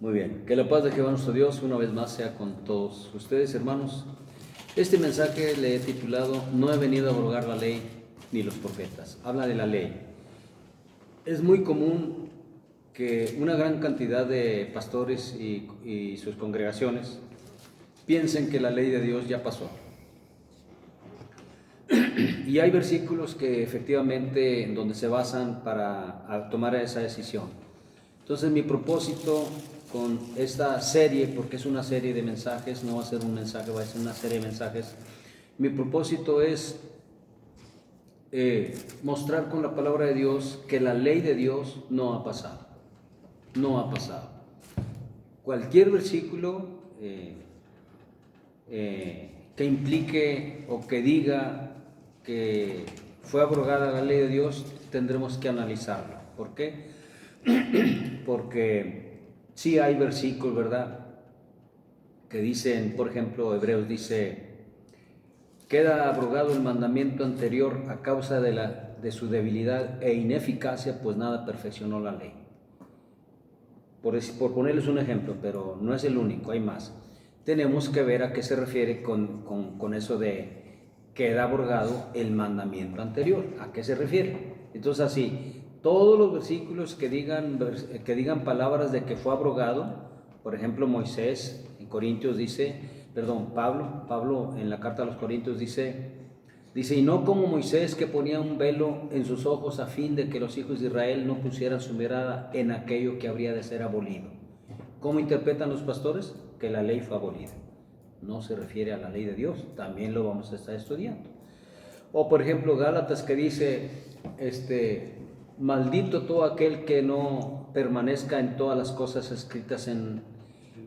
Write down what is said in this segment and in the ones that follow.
Muy bien, que la paz de Jehová nuestro Dios una vez más sea con todos ustedes, hermanos. Este mensaje le he titulado No he venido a abrogar la ley ni los profetas. Habla de la ley. Es muy común que una gran cantidad de pastores y sus congregaciones piensen que la ley de Dios ya pasó. Y hay versículos que efectivamente en donde se basan para tomar esa decisión. Entonces mi propósito con esta serie, porque es una serie de mensajes, no va a ser un mensaje, va a ser una serie de mensajes, mi propósito es mostrar con la palabra de Dios que la ley de Dios no ha pasado, no ha pasado. Cualquier versículo que implique o que diga que fue abrogada la ley de Dios, tendremos que analizarlo. ¿Por qué? Porque sí hay versículos, ¿verdad?, que dicen, por ejemplo, Hebreos dice, queda abrogado el mandamiento anterior a causa de su debilidad e ineficacia, pues nada perfeccionó la ley. Por ponerles un ejemplo, pero no es el único, hay más. Tenemos que ver a qué se refiere con eso de queda abrogado el mandamiento anterior, a qué se refiere. Entonces así, todos los versículos que digan palabras de que fue abrogado, por ejemplo Moisés en Corintios dice, Pablo en la carta a los Corintios dice, y no como Moisés que ponía un velo en sus ojos a fin de que los hijos de Israel no pusieran su mirada en aquello que habría de ser abolido. ¿Cómo interpretan los pastores? Que la ley fue abolida. No se refiere a la ley de Dios, también lo vamos a estar estudiando. O por ejemplo Gálatas que dice, maldito todo aquel que no permanezca en todas las cosas escritas en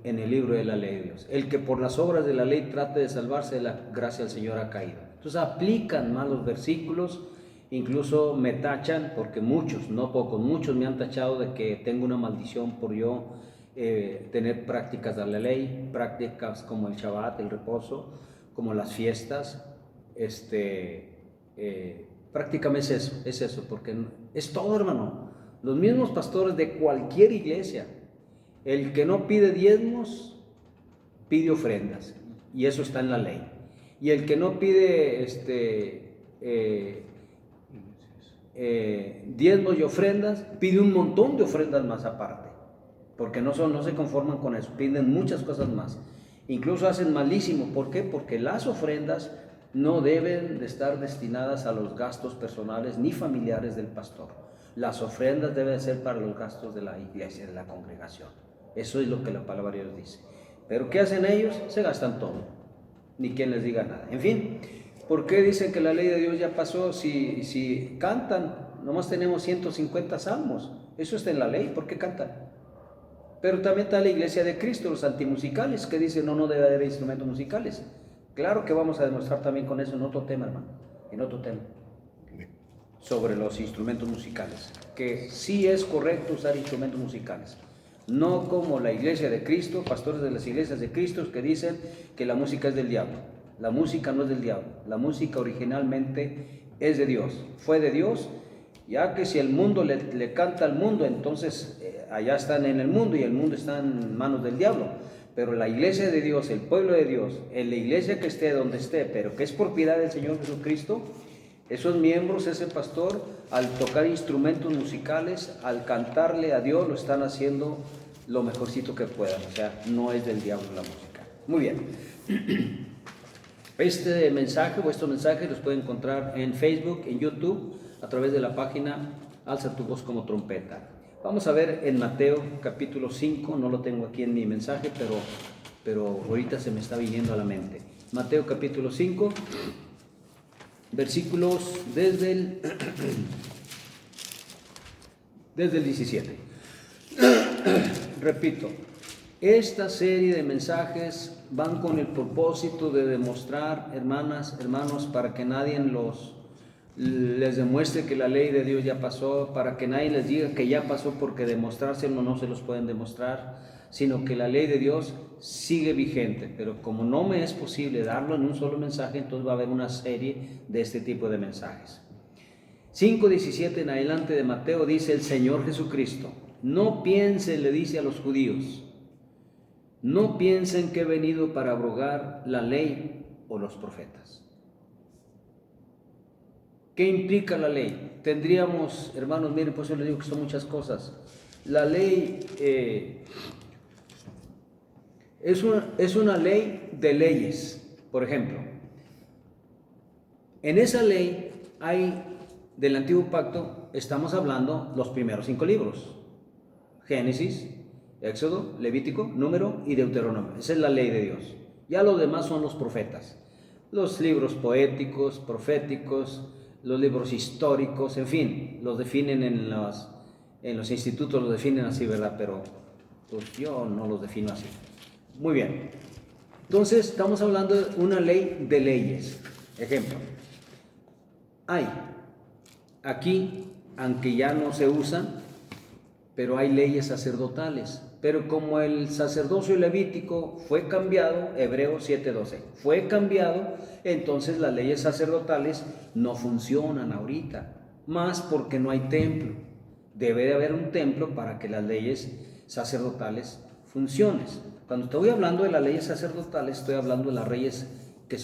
el libro de la ley de Dios. El que por las obras de la ley trate de salvarse, de la gracia del Señor ha caído. Entonces aplican mal los versículos, incluso me tachan, porque muchos, no pocos, muchos me han tachado de que tengo una maldición por yo tener prácticas de la ley, prácticas como el Shabbat, el reposo, como las fiestas, prácticamente es eso, porque es todo, hermano. Los mismos pastores de cualquier iglesia, el que no pide diezmos, pide ofrendas, y eso está en la ley. Y el que no pide diezmos y ofrendas, pide un montón de ofrendas más aparte, porque no se conforman con eso, piden muchas cosas más. Incluso hacen malísimo. ¿Por qué? Porque las ofrendas no deben de estar destinadas a los gastos personales ni familiares del pastor. Las ofrendas deben ser para los gastos de la iglesia, de la congregación. Eso es lo que la palabra de Dios dice. Pero ¿qué hacen ellos? Se gastan todo, ni quien les diga nada. En fin, ¿por qué dicen que la ley de Dios ya pasó? Si cantan, nomás tenemos 150 salmos, eso está en la ley, ¿por qué cantan? Pero también está la iglesia de Cristo, los antimusicales, que dicen no debe haber instrumentos musicales. Claro que vamos a demostrar también con eso en otro tema, hermano, en otro tema, sobre los instrumentos musicales, que sí es correcto usar instrumentos musicales. No como la iglesia de Cristo, pastores de las iglesias de Cristo que dicen que la música es del diablo. La música no es del diablo, la música originalmente es de Dios, fue de Dios, ya que si el mundo le canta al mundo, entonces allá están en el mundo y el mundo está en manos del diablo. Pero la iglesia de Dios, el pueblo de Dios, en la iglesia que esté donde esté, pero que es propiedad del Señor Jesucristo, esos miembros, ese pastor, al tocar instrumentos musicales, al cantarle a Dios, lo están haciendo lo mejorcito que puedan. O sea, no es del diablo la música. Muy bien. Este mensaje o estos mensajes los pueden encontrar en Facebook, en YouTube, a través de la página Alza tu voz como trompeta. Vamos a ver en Mateo capítulo 5, no lo tengo aquí en mi mensaje, pero ahorita se me está viniendo a la mente. Mateo capítulo 5. Versículos desde el 17. Repito, esta serie de mensajes van con el propósito de demostrar, hermanas, hermanos, para que nadie les demuestre que la ley de Dios ya pasó, para que nadie les diga que ya pasó, porque demostrárselo no se los pueden demostrar, sino que la ley de Dios sigue vigente. Pero como no me es posible darlo en un solo mensaje, entonces va a haber una serie de este tipo de mensajes. 5:17 en adelante de Mateo dice el Señor Jesucristo, no piensen, le dice a los judíos, no piensen que he venido para abrogar la ley o los profetas. ¿Qué implica la ley? Tendríamos, hermanos, miren, pues yo les digo que son muchas cosas. La ley es una ley de leyes. Por ejemplo, en esa ley hay, del Antiguo Pacto, estamos hablando los primeros 5 libros. Génesis, Éxodo, Levítico, Número y Deuteronomio. Esa es la ley de Dios. Ya lo demás son los profetas. Los libros poéticos, proféticos, los libros históricos, en fin, los definen en los institutos, los definen así, ¿verdad? Pero pues yo no los defino así. Muy bien. Entonces, estamos hablando de una ley de leyes. Ejemplo. Hay aquí, aunque ya no se usan, pero hay leyes sacerdotales. Pero como el sacerdocio levítico fue cambiado, Hebreos 7:12, fue cambiado, entonces las leyes sacerdotales no funcionan ahorita, más porque no hay templo. Debe de haber un templo para que las leyes sacerdotales funcionen. Cuando estoy hablando de las leyes sacerdotales, estoy hablando de las leyes que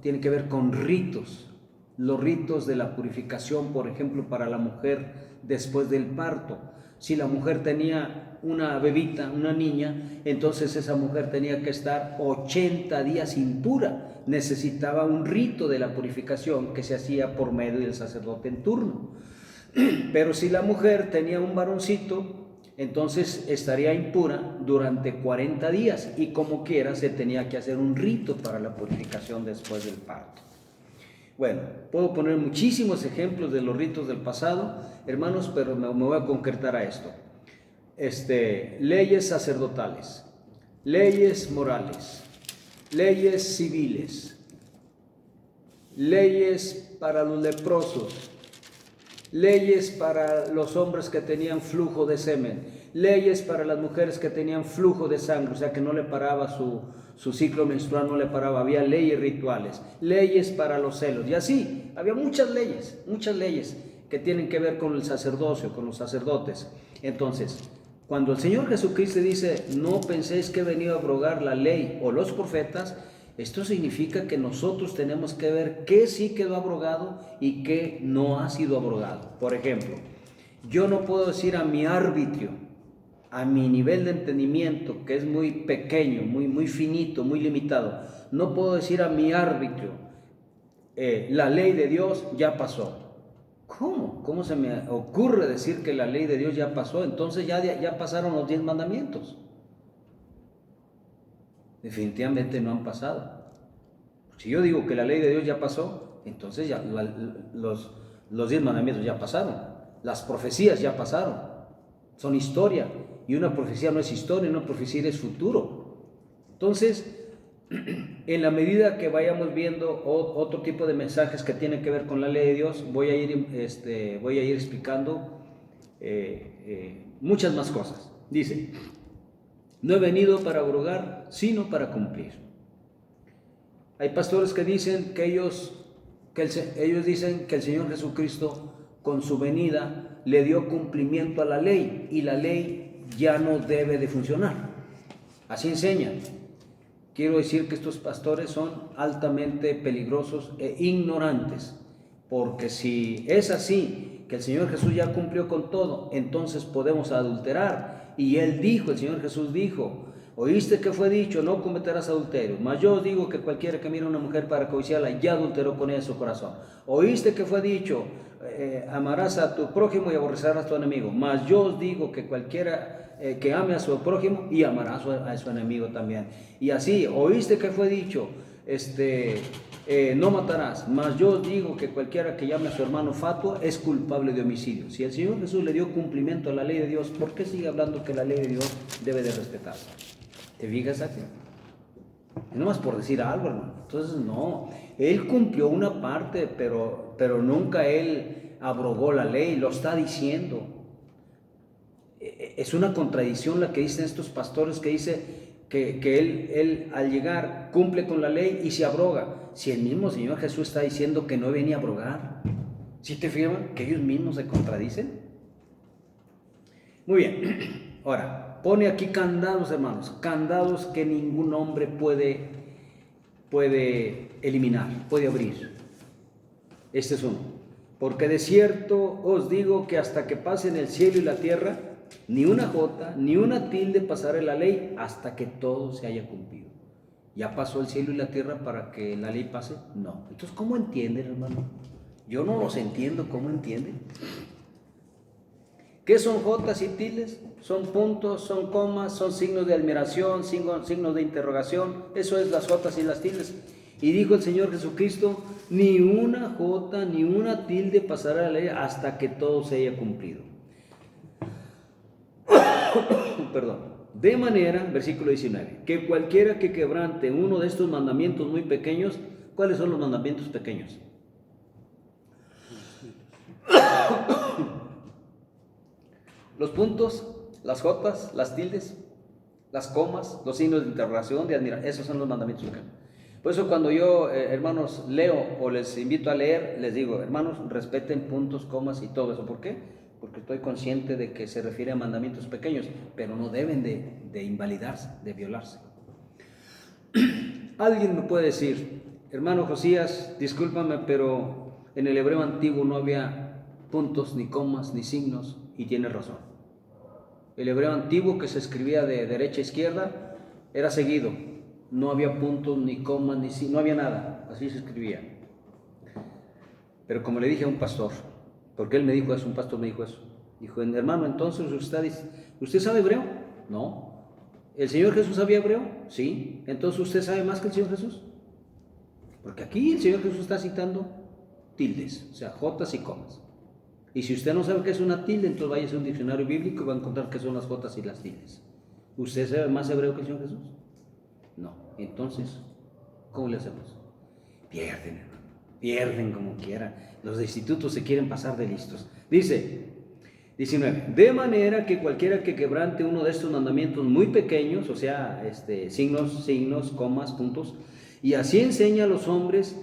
tienen que ver con ritos. Los ritos de la purificación, por ejemplo, para la mujer después del parto. Si la mujer tenía una bebita, una niña, entonces esa mujer tenía que estar 80 días impura. Necesitaba un rito de la purificación que se hacía por medio del sacerdote en turno. Pero si la mujer tenía un varoncito, entonces estaría impura durante 40 días y como quiera se tenía que hacer un rito para la purificación después del parto. Bueno, puedo poner muchísimos ejemplos de los ritos del pasado, hermanos, pero me voy a concretar a esto. Leyes sacerdotales, leyes morales, leyes civiles, leyes para los leprosos, leyes para los hombres que tenían flujo de semen, leyes para las mujeres que tenían flujo de sangre, o sea que no le paraba su ciclo menstrual, no le paraba, había leyes rituales, leyes para los celos, y así, había muchas leyes que tienen que ver con el sacerdocio, con los sacerdotes. Entonces, cuando el Señor Jesucristo dice, no penséis que he venido a abrogar la ley o los profetas, esto significa que nosotros tenemos que ver qué sí quedó abrogado y qué no ha sido abrogado. Por ejemplo, yo no puedo decir a mi arbitrio, a mi nivel de entendimiento, que es muy pequeño, muy finito, muy limitado, no puedo decir a mi arbitrio, la ley de Dios ya pasó. ¿Cómo? ¿Cómo se me ocurre decir que la ley de Dios ya pasó? Entonces ya pasaron los 10 mandamientos. Definitivamente no han pasado. Si yo digo que la ley de Dios ya pasó, entonces ya los 10 mandamientos ya pasaron. Las profecías ya pasaron. Son historia. Y una profecía no es historia, una profecía es futuro. Entonces, en la medida que vayamos viendo otro tipo de mensajes que tienen que ver con la ley de Dios, voy a ir explicando muchas más cosas. Dice, no he venido para abrogar, sino para cumplir. Hay pastores que dicen que ellos dicen que el Señor Jesucristo con su venida le dio cumplimiento a la ley y la ley ya no debe de funcionar. Así enseñan. Quiero decir que estos pastores son altamente peligrosos e ignorantes, porque si es así, que el Señor Jesús ya cumplió con todo, entonces podemos adulterar. Y el Señor Jesús dijo, oíste que fue dicho, no cometerás adulterio, mas yo os digo que cualquiera que mire a una mujer para codiciarla, ya adulteró con ella su corazón. Oíste que fue dicho, amarás a tu prójimo y aborrecerás a tu enemigo, mas yo os digo que cualquiera que ame a su prójimo y amará a su enemigo también. Y así, oíste que fue dicho, no matarás, mas yo os digo que cualquiera que llame a su hermano fatuo es culpable de homicidio. Si el Señor Jesús le dio cumplimiento a la ley de Dios, ¿por qué sigue hablando que la ley de Dios debe de respetarse? ¿Te fijas aquí? No más por decir algo, hermano. Entonces, no, Él cumplió una parte, pero nunca Él abrogó la ley, lo está diciendo. Es una contradicción la que dicen estos pastores que dice que él al llegar cumple con la ley y se abroga. Si el mismo Señor Jesús está diciendo que no venía a abrogar, ¿sí te fijas que ellos mismos se contradicen? Muy bien, ahora, pone aquí candados, hermanos, candados que ningún hombre puede eliminar, puede abrir. Este es uno. Porque de cierto os digo que hasta que pasen el cielo y la tierra, ni una jota, ni una tilde pasará en la ley hasta que todo se haya cumplido. ¿Ya pasó el cielo y la tierra para que la ley pase? No. Entonces, ¿cómo entienden, hermano? Yo no los entiendo, ¿cómo entienden? ¿Qué son jotas y tildes? Son puntos, son comas, son signos de admiración, signos de interrogación. Eso es las jotas y las tildes. Y dijo el Señor Jesucristo, ni una jota ni una tilde pasará la ley hasta que todo se haya cumplido. Perdón. De manera, versículo 19, que cualquiera que quebrante uno de estos mandamientos muy pequeños, ¿cuáles son los mandamientos pequeños? Los puntos, las jotas, las tildes, las comas, los signos de interrogación, de admiración, esos son los mandamientos pequeños. Por eso cuando yo, hermanos, leo o les invito a leer, les digo, hermanos, respeten puntos, comas y todo eso. ¿Por qué? Porque estoy consciente de que se refiere a mandamientos pequeños, pero no deben de invalidarse, de violarse. Alguien me puede decir, hermano Josías, discúlpame, pero en el hebreo antiguo no había puntos, ni comas, ni signos, y tiene razón. El hebreo antiguo que se escribía de derecha a izquierda era seguido, no había puntos, ni comas, ni signos, no había nada, así se escribía. Pero como le dije a un pastor, porque él me dijo eso, un pastor me dijo eso, dijo, hermano, entonces ¿usted sabe hebreo? No. ¿El Señor Jesús sabía hebreo? Sí. Entonces ¿usted sabe más que el Señor Jesús? Porque aquí el Señor Jesús está citando tildes, o sea, jotas y comas. Y si usted no sabe qué es una tilde, entonces vaya a un diccionario bíblico y va a encontrar qué son las jotas y las tildes. ¿Usted sabe más hebreo que el Señor Jesús? No. Entonces, ¿cómo le hacemos? Pierden, hermano. Pierden como quiera. Los de institutos se quieren pasar de listos. Dice 19, de manera que cualquiera que quebrante uno de estos mandamientos muy pequeños, o sea, signos, comas, puntos, y así enseña a los hombres,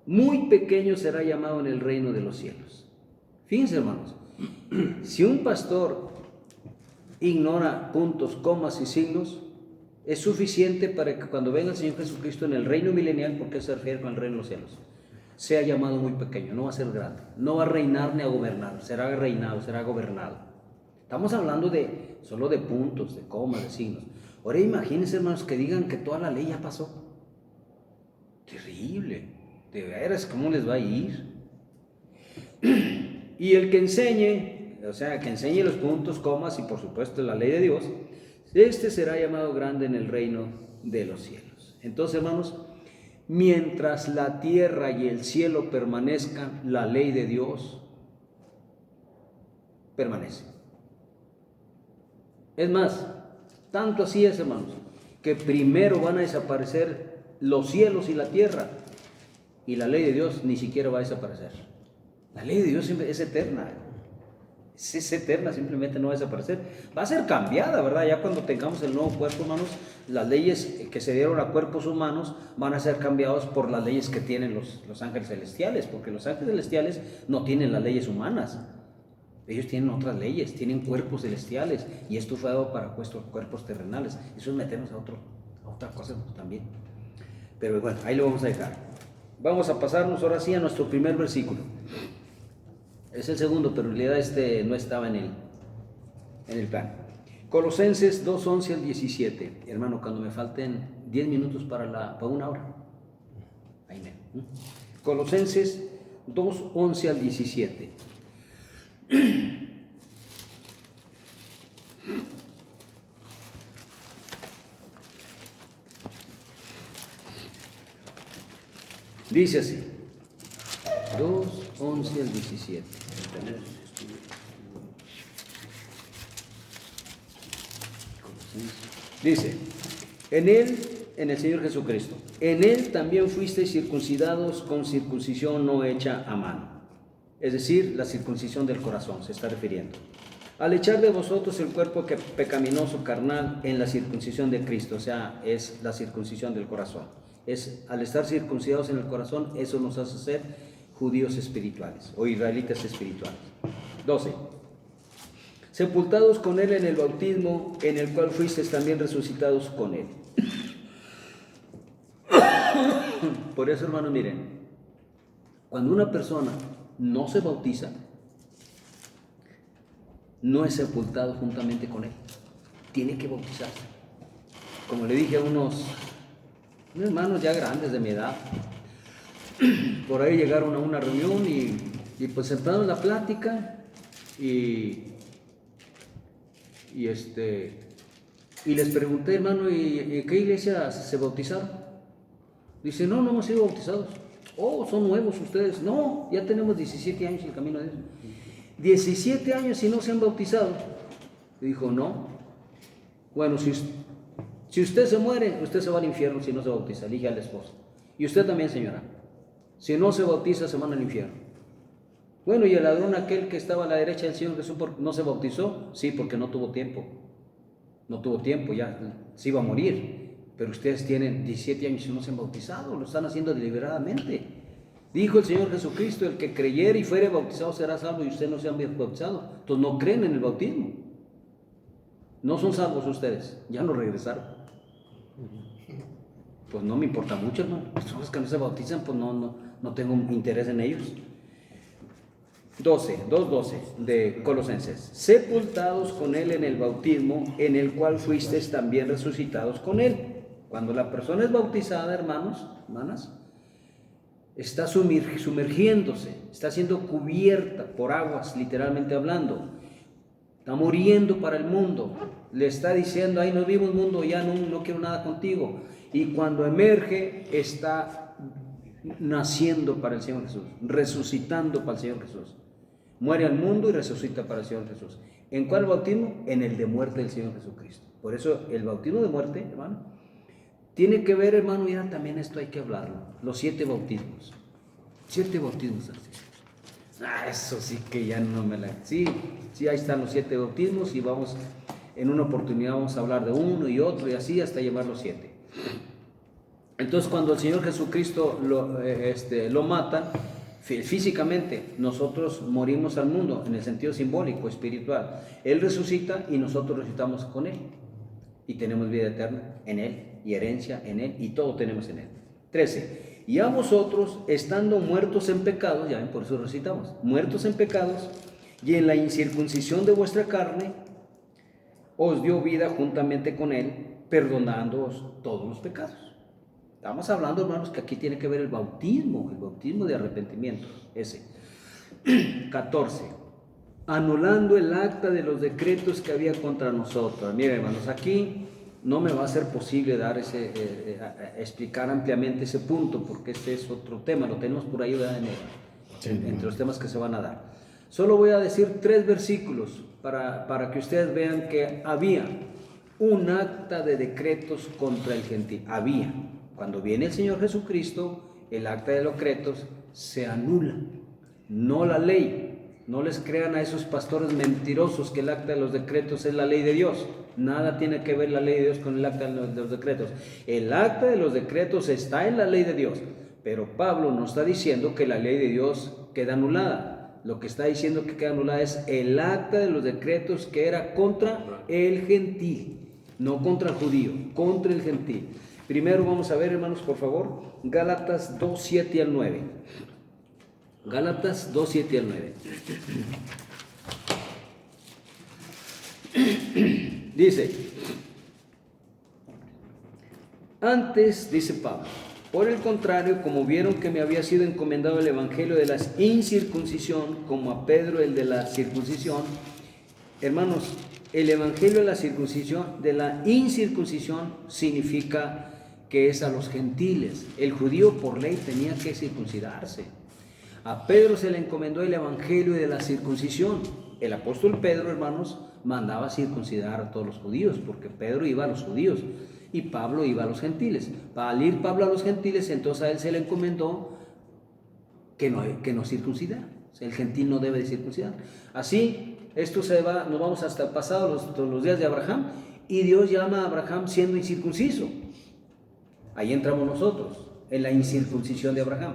muy pequeño será llamado en el reino de los cielos. Fíjense, hermanos, si un pastor ignora puntos, comas y signos, es suficiente para que cuando venga el Señor Jesucristo en el reino milenial, porque se refiere con el reino de los cielos, sea llamado muy pequeño, no va a ser grande, no va a reinar ni a gobernar, será reinado, será gobernado. Estamos hablando solo de puntos, de comas, de signos. Ahora imagínense, hermanos, que digan que toda la ley ya pasó. Terrible, de veras, ¿cómo les va a ir? Y el que enseñe, o sea, que enseñe los puntos, comas y por supuesto la ley de Dios, este será llamado grande en el reino de los cielos. Entonces, hermanos, mientras la tierra y el cielo permanezcan, la ley de Dios permanece. Es más, tanto así es, hermanos, que primero van a desaparecer los cielos y la tierra, y la ley de Dios ni siquiera va a desaparecer. La ley de Dios siempre es eterna. Es eterna, simplemente no va a desaparecer. Va a ser cambiada, ¿verdad? Ya cuando tengamos el nuevo cuerpo, hermanos, las leyes que se dieron a cuerpos humanos van a ser cambiados por las leyes que tienen los ángeles celestiales, porque los ángeles celestiales no tienen las leyes humanas. Ellos tienen otras leyes, tienen cuerpos celestiales, y esto fue dado para cuerpos terrenales. Eso es meternos a otra cosa también. Pero bueno, ahí lo vamos a dejar. Vamos a pasarnos ahora sí a nuestro primer versículo. Es el segundo, pero en realidad no estaba en el plan. Colosenses 2:11 al 17. Hermano, cuando me falten 10 minutos para una hora. Ahí me. Colosenses 2:11 al 17. Dice así. 2:11 al 17. Dice, en el Señor Jesucristo, en Él también fuisteis circuncidados con circuncisión no hecha a mano. Es decir, la circuncisión del corazón, se está refiriendo. Al echar de vosotros el cuerpo pecaminoso carnal en la circuncisión de Cristo, o sea, es la circuncisión del corazón. Al estar circuncidados en el corazón, eso nos hace ser judíos espirituales o israelitas espirituales. 12. sepultados con Él en el bautismo, en el cual fuisteis también resucitados con Él. Por eso, hermanos, miren, cuando una persona no se bautiza, no es sepultado juntamente con Él. Tiene que bautizarse. Como le dije a unos hermanos ya grandes de mi edad, por ahí llegaron a una reunión y pues sentaron la plática y les pregunté, hermano, ¿y qué iglesia se bautizaron? Dice, no hemos sido bautizados. Oh, son nuevos ustedes. No, ya tenemos 17 años en el camino de Dios. 17 años y no se han bautizado. Y dijo, no. Bueno, si usted se muere, usted se va al infierno si no se bautiza. Elige al esposo. Y usted también, señora. Si no se bautiza, se van al infierno. Bueno, ¿y el ladrón aquel que estaba a la derecha del Señor Jesús no se bautizó? Sí, porque no tuvo tiempo. No tuvo tiempo, ya se iba a morir. Pero ustedes tienen 17 años y no se han bautizado, lo están haciendo deliberadamente. Dijo el Señor Jesucristo, el que creyere y fuere bautizado será salvo, y ustedes no se han bautizado. Entonces no creen en el bautismo. No son salvos ustedes, ya no regresaron. Pues no me importa mucho, hermano. Los que no se bautizan, pues no tengo interés en ellos. 2:12 de Colosenses. Sepultados con Él en el bautismo, en el cual fuisteis también resucitados con Él. Cuando la persona es bautizada, hermanos, hermanas, está sumergiéndose, está siendo cubierta por aguas, literalmente hablando. Está muriendo para el mundo. Le está diciendo, ahí no vivo el mundo, ya no quiero nada contigo. Y cuando emerge, está naciendo para el Señor Jesús, resucitando para el Señor Jesús. Muere al mundo y resucita para el Señor Jesús. ¿En cuál bautismo? En el de muerte del Señor Jesucristo. Por eso el bautismo de muerte, hermano, tiene que ver, hermano, ya también esto hay que hablarlo. Los 7 bautismos. 7 bautismos. Eso sí que ya no me la... Sí, ahí están los 7 bautismos y vamos, en una oportunidad vamos a hablar de uno y otro y así hasta llevar los 7. Entonces cuando el Señor Jesucristo lo matan, físicamente nosotros morimos al mundo en el sentido simbólico, espiritual. Él resucita y nosotros resucitamos con Él y tenemos vida eterna en Él y herencia en Él y todo tenemos en Él. 13. Y a vosotros, estando muertos en pecados, ya ven, por eso resucitamos, muertos en pecados y en la incircuncisión de vuestra carne, os dio vida juntamente con Él, perdonándoos todos los pecados. Estamos hablando, hermanos, que aquí tiene que ver el bautismo de arrepentimiento, ese. 14. Anulando el acta de los decretos que había contra nosotros. Miren, hermanos, aquí no me va a ser posible dar explicar ampliamente ese punto, porque este es otro tema, lo tenemos por ahí entre los temas que se van a dar. Solo voy a decir 3 versículos para que ustedes vean que había un acta de decretos contra el gentil. Había. Cuando viene el Señor Jesucristo, el acta de los decretos se anula, no la ley. No les crean a esos pastores mentirosos que el acta de los decretos es la ley de Dios. Nada tiene que ver la ley de Dios con el acta de los decretos. El acta de los decretos está en la ley de Dios, pero Pablo no está diciendo que la ley de Dios queda anulada. Lo que está diciendo que queda anulada es el acta de los decretos que era contra el gentil, no contra el judío, contra el gentil. Primero vamos a ver, hermanos, por favor, Gálatas 2, 7 al 9. Gálatas 2, 7 al 9. Dice, antes, dice Pablo, por el contrario, como vieron que me había sido encomendado el evangelio de la incircuncisión, como a Pedro el de la circuncisión, hermanos, el evangelio de la incircuncisión significa que es a los gentiles. El judío por ley tenía que circuncidarse. A Pedro se le encomendó el evangelio de la circuncisión. El apóstol Pedro, hermanos, mandaba circuncidar a todos los judíos, porque Pedro iba a los judíos y Pablo iba a los gentiles. Al ir Pablo a los gentiles, entonces a él se le encomendó que no circuncidara. El gentil no debe de circuncidar. Así, nos vamos hasta el pasado, los días de Abraham, y Dios llama a Abraham siendo incircunciso. Ahí entramos nosotros, en la incircuncisión de Abraham.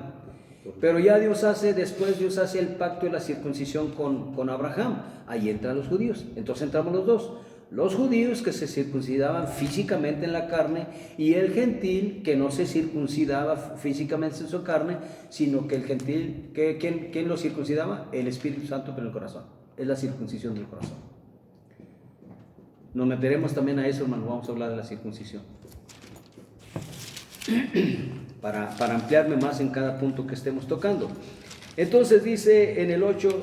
Pero ya después Dios hace el pacto de la circuncisión con Abraham. Ahí entran los judíos. Entonces entramos los dos. Los judíos que se circuncidaban físicamente en la carne y el gentil que no se circuncidaba físicamente en su carne, sino que el gentil, ¿quién lo circuncidaba? El Espíritu Santo en el corazón. Es la circuncisión del corazón. Nos meteremos también a eso, hermano. Vamos a hablar de la circuncisión. Para ampliarme más en cada punto que estemos tocando. Entonces dice en el 8,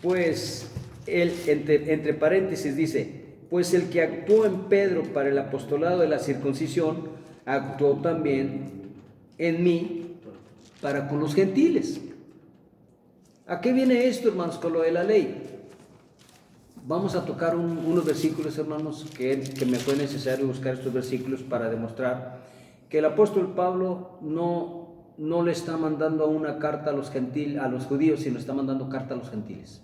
pues, entre paréntesis dice, pues el que actuó en Pedro para el apostolado de la circuncisión, actuó también en mí para con los gentiles. ¿A qué viene esto, hermanos, con lo de la ley? Vamos a tocar unos versículos, hermanos, que me fue necesario buscar estos versículos para demostrar que el apóstol Pablo no le está mandando una carta a los judíos, sino está mandando carta a los gentiles.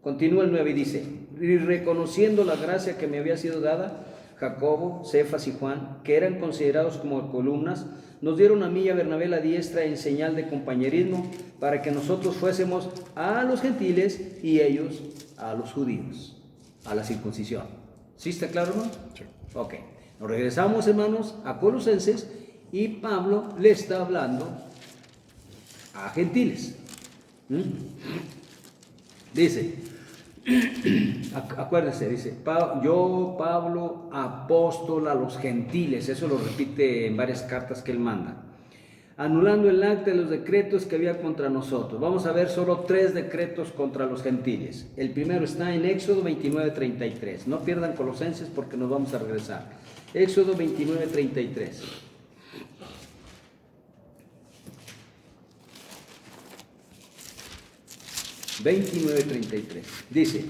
Continúa el 9 y dice, y reconociendo la gracia que me había sido dada, Jacobo, Cefas y Juan, que eran considerados como columnas, nos dieron a mí y a Bernabé la diestra en señal de compañerismo, para que nosotros fuésemos a los gentiles y ellos a los judíos, a la circuncisión. ¿Sí está claro, no? Sí. Ok. Nos regresamos, hermanos, a Colosenses y Pablo le está hablando a gentiles. Dice, acuérdense, dice, yo, Pablo, apóstol a los gentiles, eso lo repite en varias cartas que él manda, anulando el acta de los decretos que había contra nosotros. Vamos a ver solo 3 decretos contra los gentiles. El primero está en Éxodo 29:33. No pierdan Colosenses porque nos vamos a regresar. Éxodo 29:33. Dice,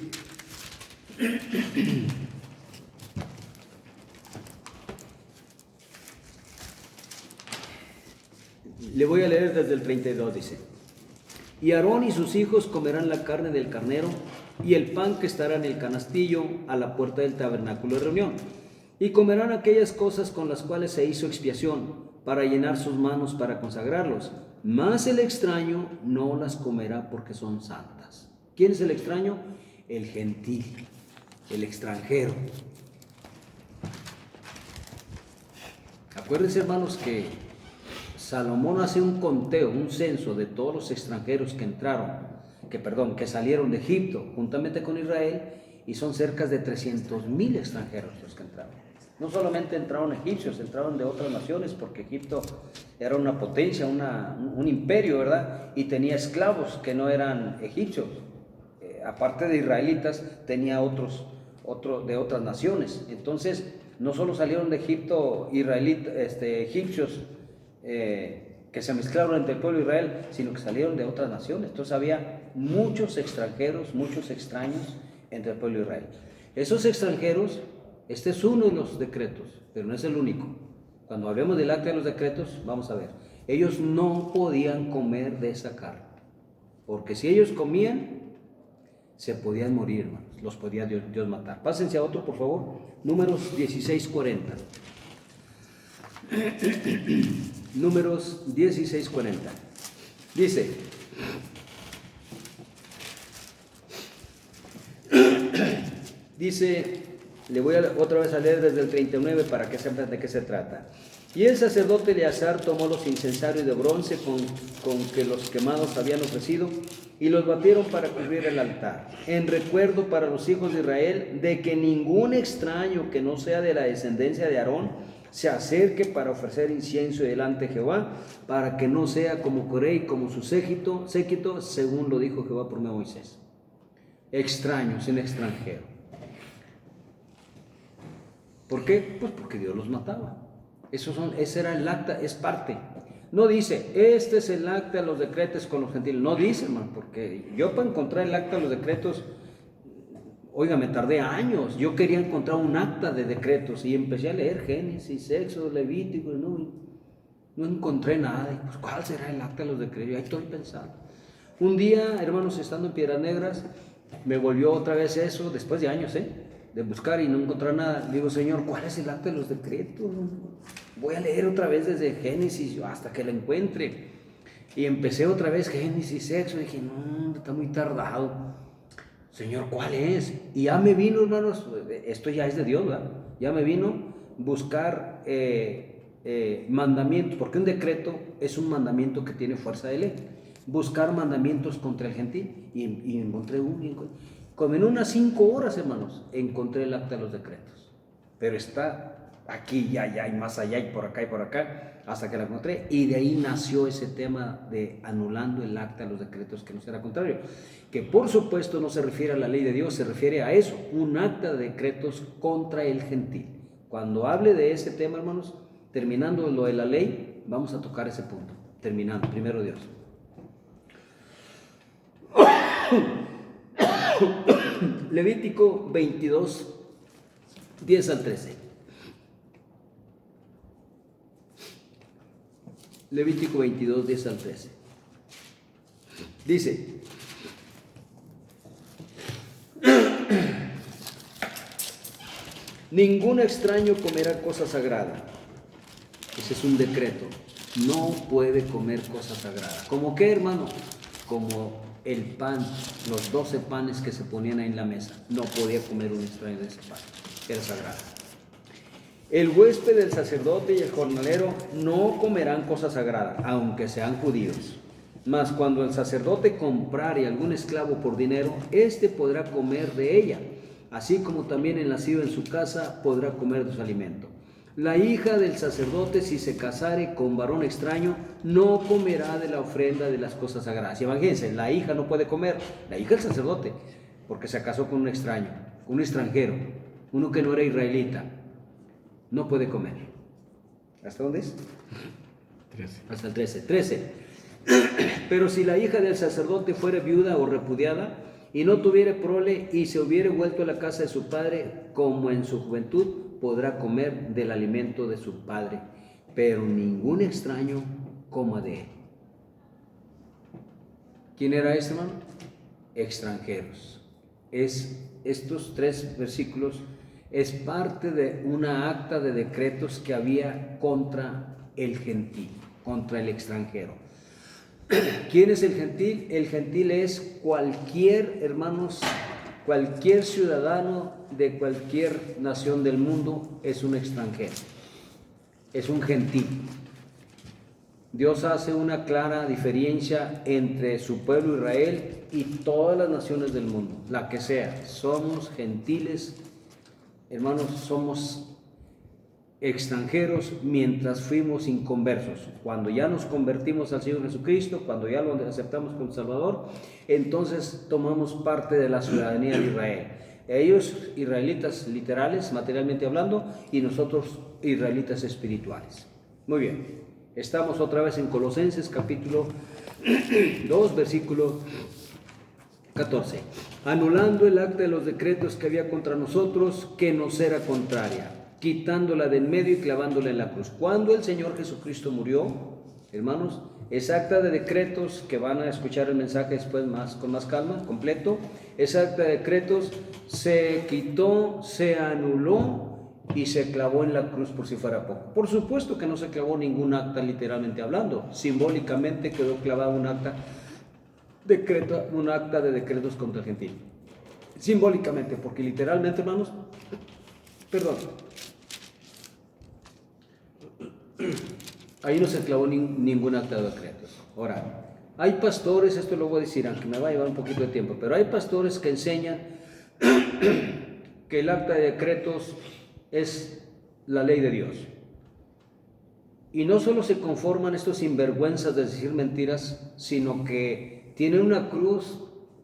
le voy a leer desde el 32, dice, y Aarón y sus hijos comerán la carne del carnero y el pan que estará en el canastillo a la puerta del tabernáculo de reunión, y comerán aquellas cosas con las cuales se hizo expiación, para llenar sus manos para consagrarlos, mas el extraño no las comerá porque son santas. ¿Quién es el extraño? El gentil, el extranjero. Acuérdense, hermanos, que Salomón hace un conteo, un censo de todos los extranjeros que salieron de Egipto juntamente con Israel, y son cerca de 300,000 extranjeros los que entraron. No solamente entraron egipcios, entraron de otras naciones, porque Egipto era una potencia, un imperio, ¿verdad? Y tenía esclavos que no eran egipcios. Aparte de israelitas, tenía otros de otras naciones. Entonces, no solo salieron de Egipto egipcios que se mezclaron entre el pueblo de Israel, sino que salieron de otras naciones. Entonces había muchos extranjeros, muchos extraños entre el pueblo de Israel. Esos extranjeros, este es uno de los decretos, pero no es el único. Cuando hablemos del acta de los decretos, vamos a ver, ellos no podían comer de esa carne, porque si ellos comían, se podían morir, hermanos, los podía Dios matar. Pásense a otro, por favor, Números 16:40. Números 16:40. Dice, le voy otra vez a leer desde el 39 para que sepan de qué se trata. Y el sacerdote Eleazar tomó los incensarios de bronce con que los quemados habían ofrecido y los batieron para cubrir el altar, en recuerdo para los hijos de Israel de que ningún extraño que no sea de la descendencia de Aarón se acerque para ofrecer incienso delante de Jehová, para que no sea como Coré y como su séquito, según lo dijo Jehová por medio de Moisés. Extraños, en extranjero. ¿Por qué? Pues porque Dios los mataba. Ese era el acta, es parte. No dice, este es el acta de los decretos con los gentiles. No dice, hermano, porque yo para encontrar el acta de los decretos, oiga, me tardé años. Yo quería encontrar un acta de decretos y empecé a leer Génesis, Éxodo, Levítico, no encontré nada. Y pues, ¿cuál será el acta de los decretos? Y ahí estoy pensando. Un día, hermanos, estando en Piedras Negras, me volvió otra vez eso, después de años, de buscar y no encontrar nada. Le digo, Señor, ¿cuál es el acta de los decretos? Voy a leer otra vez desde Génesis hasta que la encuentre. Y empecé otra vez Génesis, sexo, y dije, no, está muy tardado. Señor, ¿cuál es? Y ya me vino, hermanos, esto ya es de Dios, ¿verdad? Ya me vino buscar mandamientos, porque un decreto es un mandamiento que tiene fuerza de ley. Buscar mandamientos contra el gentil, y encontré uno. Como en unas 5 horas, hermanos, encontré el acta de los decretos. Pero está aquí y allá y más allá y por acá, hasta que la encontré, y de ahí nació ese tema de anulando el acta de los decretos que nos era contrario, que por supuesto no se refiere a la ley de Dios, se refiere a eso, un acta de decretos contra el gentil. Cuando hable de ese tema, hermanos, terminando lo de la ley, vamos a tocar ese punto, terminando, primero Dios. Levítico 22, 10 al 13. Levítico 22, 10 al 13. Dice: ningún extraño comerá cosa sagrada. Ese es un decreto. No puede comer cosa sagrada. ¿Cómo qué, hermano? Como el pan, los 12 panes que se ponían ahí en la mesa. No podía comer un extraño de ese pan. Era sagrado. El huésped, el sacerdote y el jornalero no comerán cosa sagrada, aunque sean judíos. Mas cuando el sacerdote comprare algún esclavo por dinero, éste podrá comer de ella, así como también el nacido en su casa podrá comer de su alimento. La hija del sacerdote, si se casare con varón extraño, no comerá de la ofrenda de las cosas sagradas. Y imagínense, la hija no puede comer, la hija del sacerdote, porque se casó con un extraño, un extranjero, uno que no era israelita. No puede comer. ¿Hasta dónde es? 13. Hasta el 13. 13. Pero si la hija del sacerdote fuere viuda o repudiada y no tuviere prole y se hubiere vuelto a la casa de su padre como en su juventud, podrá comer del alimento de su padre, pero ningún extraño coma de él. ¿Quién era ese, hermano? Extranjeros. Estos 3 versículos es parte de una acta de decretos que había contra el gentil, contra el extranjero. ¿Quién es el gentil? El gentil es cualquier, hermanos, cualquier ciudadano de cualquier nación del mundo es un extranjero, es un gentil. Dios hace una clara diferencia entre su pueblo Israel y todas las naciones del mundo, la que sea. Somos gentiles, hermanos, somos extranjeros mientras fuimos inconversos. Cuando ya nos convertimos al Señor Jesucristo, cuando ya lo aceptamos como Salvador, entonces tomamos parte de la ciudadanía de Israel. Ellos israelitas literales, materialmente hablando, y nosotros israelitas espirituales. Muy bien, estamos otra vez en Colosenses capítulo 2, versículo 14. Anulando el acta de los decretos que había contra nosotros, que nos era contraria, quitándola de en medio y clavándola en la cruz. Cuando el Señor Jesucristo murió, hermanos, esa acta de decretos, que van a escuchar el mensaje después con más calma, completo, esa acta de decretos se quitó, se anuló y se clavó en la cruz por si fuera poco. Por supuesto que no se clavó ningún acta literalmente hablando, simbólicamente quedó clavada un acta de decretos contra el gentil. Simbólicamente, porque literalmente, hermanos, perdón, ahí no se clavó ningún acta de decretos. Ahora, hay pastores, esto lo voy a decir, aunque me va a llevar un poquito de tiempo, pero hay pastores que enseñan que el acta de decretos es la ley de Dios. Y no solo se conforman estos sinvergüenzas de decir mentiras, sino que tienen una cruz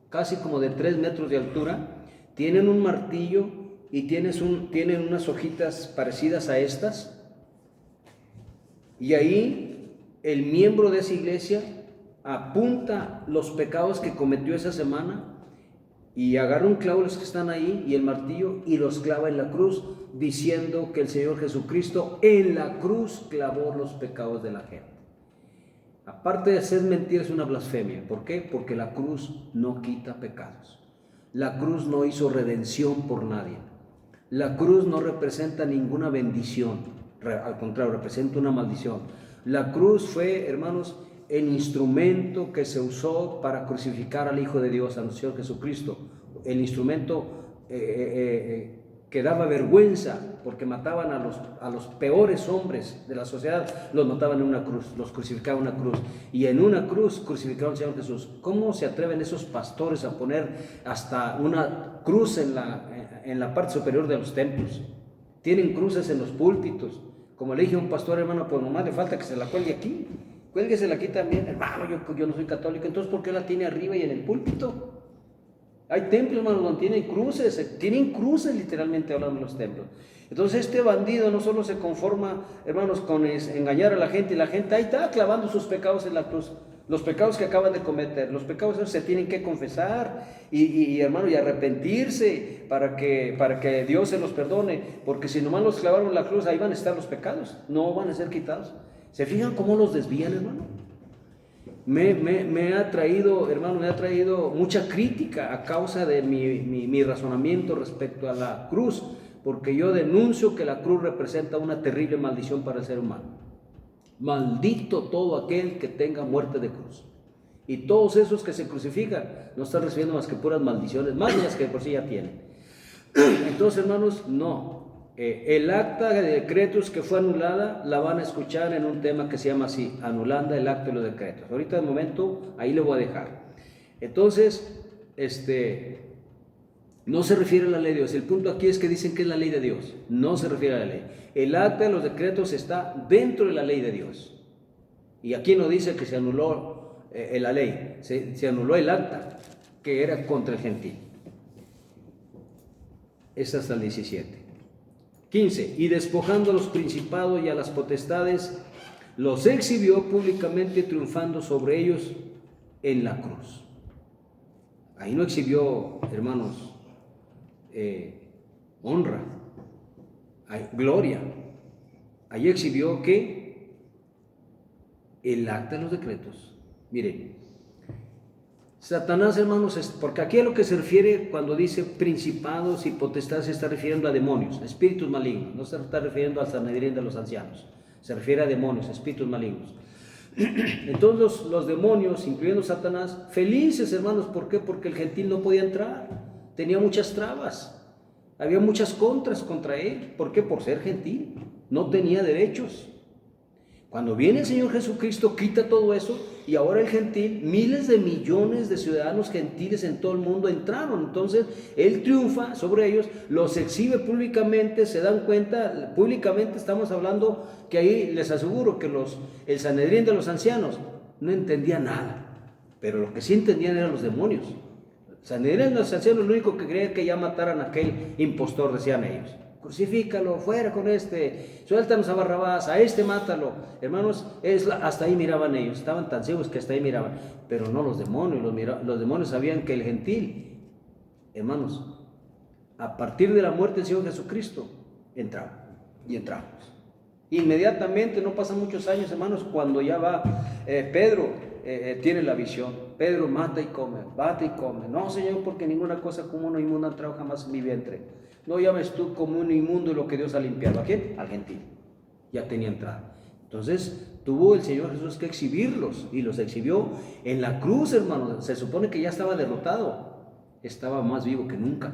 casi como de 3 metros de altura, tienen un martillo y tienen unas hojitas parecidas a estas, y ahí el miembro de esa iglesia apunta los pecados que cometió esa semana y agarra un clavo los que están ahí y el martillo y los clava en la cruz, diciendo que el Señor Jesucristo en la cruz clavó los pecados de la gente. Aparte de ser mentira, es una blasfemia. ¿Por qué? Porque la cruz no quita pecados. La cruz no hizo redención por nadie. La cruz no representa ninguna bendición. Al contrario, representa una maldición. La cruz fue, hermanos, el instrumento que se usó para crucificar al Hijo de Dios, al Señor Jesucristo, el instrumento que daba vergüenza, porque mataban a los peores hombres de la sociedad, los mataban en una cruz, los crucificaban en una cruz, y en una cruz crucificaron al Señor Jesús. ¿Cómo se atreven esos pastores a poner hasta una cruz en la parte superior de los templos? Tienen cruces en los púlpitos. Como le dije a un pastor, hermano, pues nomás le falta que se la cuelgue aquí. Cuélguesela aquí también. Hermano, yo no soy católico, entonces ¿por qué la tiene arriba y en el púlpito? Hay templos, hermanos, donde tienen cruces literalmente hablando de los templos. Entonces este bandido no solo se conforma, hermanos, con engañar a la gente, y la gente ahí está clavando sus pecados en la cruz, los pecados que acaban de cometer, los pecados esos se tienen que confesar y hermano, y arrepentirse para que Dios se los perdone, porque si nomás los clavaron en la cruz, ahí van a estar los pecados, no van a ser quitados. ¿Se fijan cómo los desvían, hermano? Me ha traído, hermano, mucha crítica a causa de mi razonamiento respecto a la cruz, porque yo denuncio que la cruz representa una terrible maldición para el ser humano. Maldito todo aquel que tenga muerte de cruz. Y todos esos que se crucifican no están recibiendo más que puras maldiciones, más de las que por sí ya tienen. Entonces, hermanos, no. El acta de decretos que fue anulada la van a escuchar en un tema que se llama así, anulando el acta de los decretos. Ahorita de momento ahí le voy a dejar. Entonces, no se refiere a la ley de Dios. El punto aquí es que dicen que es la ley de Dios. No se refiere a la ley. El acta de los decretos está dentro de la ley de Dios. Y aquí no dice que se anuló la ley, se anuló el acta que era contra el gentil. Es hasta el 17. 15. Y despojando a los principados y a las potestades, los exhibió públicamente, triunfando sobre ellos en la cruz. Ahí no exhibió, hermanos, honra, gloria. Ahí exhibió que el acta de los decretos. Miren, Satanás, hermanos, porque aquí a lo que se refiere cuando dice principados y potestades se está refiriendo a demonios, espíritus malignos, no se está refiriendo al Sanedrín de los ancianos, se refiere a demonios, espíritus malignos. Entonces los demonios, incluyendo Satanás, felices, hermanos, ¿por qué? Porque el gentil no podía entrar, tenía muchas trabas, había muchas contras contra él. ¿Por qué? Por ser gentil, no tenía derechos. Cuando viene el Señor Jesucristo, quita todo eso, y ahora el gentil, miles de millones de ciudadanos gentiles en todo el mundo entraron. Entonces Él triunfa sobre ellos, los exhibe públicamente, se dan cuenta, públicamente estamos hablando que ahí les aseguro que el Sanedrín de los ancianos no entendía nada, pero lo que sí entendían eran los demonios. El Sanedrín de los ancianos lo único que creía que ya mataran a aquel impostor, decían ellos. Crucifícalo, fuera con suéltanos a Barrabás, a mátalo. Hermanos, hasta ahí miraban ellos, estaban tan ciegos que hasta ahí miraban, pero no los demonios, los demonios sabían que el gentil, hermanos, a partir de la muerte del Señor Jesucristo, entraba, y entramos. Inmediatamente, no pasan muchos años, hermanos, cuando ya va Pedro, tiene la visión. Pedro, mata y come, bate y come. No, Señor, porque ninguna cosa común o inmunda ha entrado jamás en mi vientre. No llames tú como un inmundo lo que Dios ha limpiado. ¿A quién? Al gentil. Ya tenía entrada. Entonces tuvo el Señor Jesús que exhibirlos, y los exhibió en la cruz, hermanos. Se supone que ya estaba derrotado, estaba más vivo que nunca.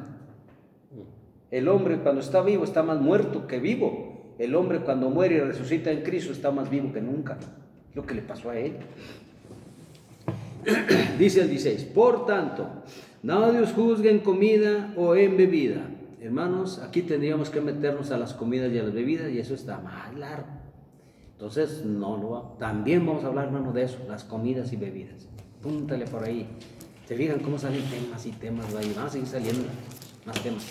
El hombre cuando está vivo está más muerto que vivo. El hombre cuando muere y resucita en Cristo está más vivo que nunca. Es lo que le pasó a él. Dice el 16, por tanto, nadie os juzgue en comida o en bebida. Hermanos, aquí tendríamos que meternos a las comidas y a las bebidas, y eso está más largo. Entonces, también vamos a hablar, hermano, de eso, las comidas y bebidas. Púntale por ahí. ¿Se fijan cómo salen temas y temas? Van a seguir saliendo más temas.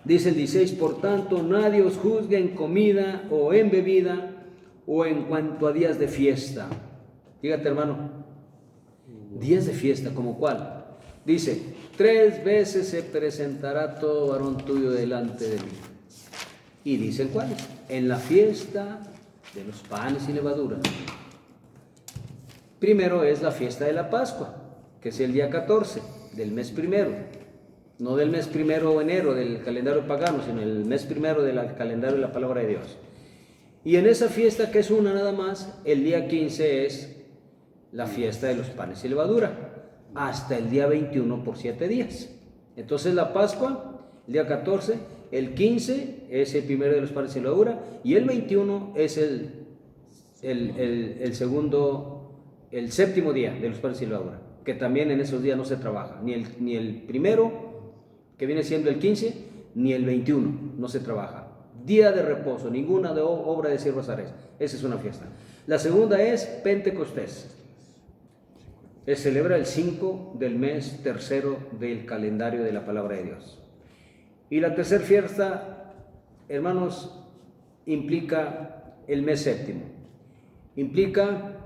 Dice el 16, por tanto, nadie os juzgue en comida o en bebida o en cuanto a días de fiesta. Fíjate, hermano, días de fiesta, ¿como cuál? Dice, 3 veces se presentará todo varón tuyo delante de mí. Y dice cuáles. En la fiesta de los panes y levaduras. Primero es la fiesta de la Pascua, que es el día 14 del mes primero. No del mes primero de enero del calendario pagano, sino el mes primero del calendario de la palabra de Dios. Y en esa fiesta, que es una nada más, el día 15 es la fiesta de los panes y levadura, hasta el día 21 por 7 días. Entonces la Pascua, el día 14, el 15 es el primero de los panes y levadura, y el 21 es el séptimo día de los panes y levadura, que también en esos días no se trabaja, ni el primero, que viene siendo el 15, ni el 21, no se trabaja. Día de reposo, ninguna de obra de siervos haréis. Esa es una fiesta. La segunda es Pentecostés. Se celebra el 5 del mes tercero del calendario de la palabra de Dios. Y la tercera fiesta, hermanos, implica el mes séptimo. Implica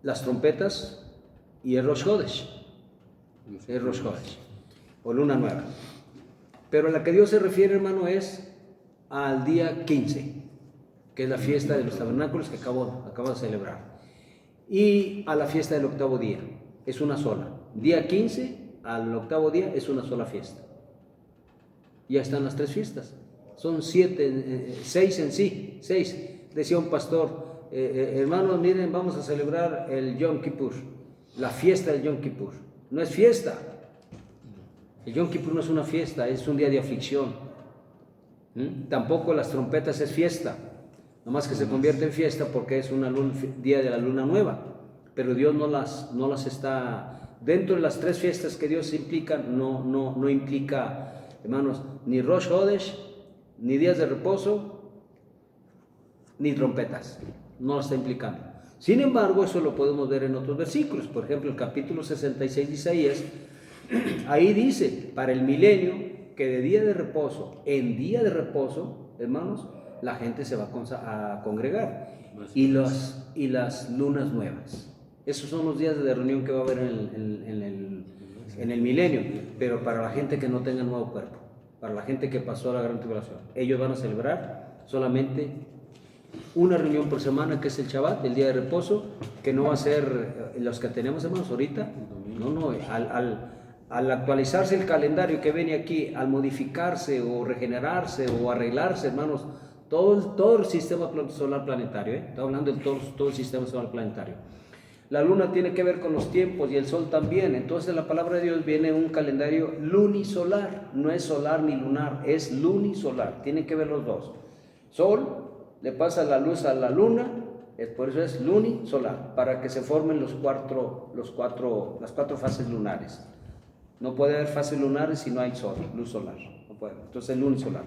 las trompetas y el Rosh Hodesh. El Rosh Hodesh, o luna nueva. Pero a la que Dios se refiere, hermano, es al día 15, que es la fiesta de los tabernáculos que acabo de celebrar. Y a la fiesta del octavo día, es una sola. Día 15 al octavo día es una sola fiesta. Ya están las tres fiestas. Son 6 en sí, 6. Decía un pastor, hermanos, miren, vamos a celebrar el Yom Kippur, la fiesta del Yom Kippur. No es fiesta. El Yom Kippur no es una fiesta, es un día de aflicción. Tampoco las trompetas es fiesta, nomás que se convierte en fiesta porque es un día de la luna nueva. Pero Dios no las está, dentro de las tres fiestas que Dios implica, no implica, hermanos, ni Rosh Hodesh, ni días de reposo, ni trompetas, no lo está implicando. Sin embargo, eso lo podemos ver en otros versículos. Por ejemplo, el capítulo 66 de Isaías, ahí dice, para el milenio, que de día de reposo, en día de reposo, hermanos, la gente se va a congregar. Y las lunas nuevas. Esos son los días de reunión que va a haber en el milenio. Pero para la gente que no tenga nuevo cuerpo, para la gente que pasó a la gran tribulación, ellos van a celebrar solamente una reunión por semana, que es el Shabbat, el día de reposo, que no va a ser los que tenemos, hermanos, ahorita. No, al actualizarse el calendario que viene aquí, al modificarse o regenerarse o arreglarse, hermanos, todo el sistema solar planetario, estoy hablando de todo el sistema solar planetario. La luna tiene que ver con los tiempos y el sol también. Entonces la palabra de Dios viene en un calendario lunisolar, no es solar ni lunar, es lunisolar, tienen que ver los dos. Sol le pasa la luz a la luna, por eso es lunisolar, para que se formen las cuatro fases lunares. No puede haber fases lunares si no hay sol, luz solar. No puede. Entonces, el lunisolar.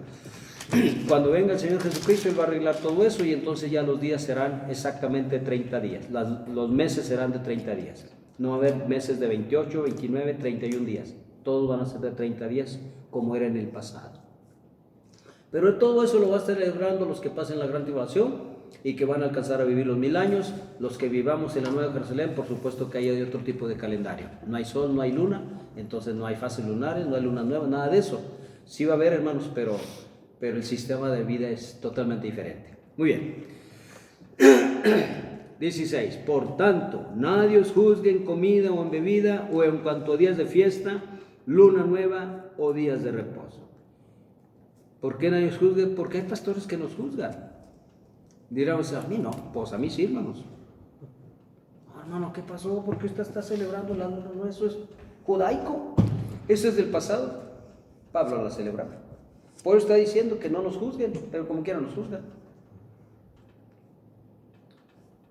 Cuando venga el Señor Jesucristo, Él va a arreglar todo eso y entonces ya los días serán exactamente 30 días. Los meses serán de 30 días. No va a haber meses de 28, 29, 31 días. Todos van a ser de 30 días como era en el pasado. Pero todo eso lo va a estar celebrando los que pasen la gran tribulación y que van a alcanzar a vivir los 1000 años. Los que vivamos en la Nueva Jerusalén, por supuesto que hay otro tipo de calendario. No hay sol, no hay luna, entonces no hay fases lunares, no hay lunas nuevas, nada de eso. Sí va a haber, hermanos, pero el sistema de vida es totalmente diferente. Muy bien. 16. Por tanto, nadie os juzgue en comida o en bebida o en cuanto a días de fiesta, luna nueva o días de reposo. ¿Por qué nadie os juzgue? Porque hay pastores que nos juzgan. Diremos, a mí no, pues a mí sí, hermanos. Hermano, ¿qué pasó? ¿Por qué usted está celebrando la luna nueva? Eso es judaico. Eso es del pasado. Pablo la celebraba. Por eso está diciendo que no nos juzguen, pero como quieran nos juzgan.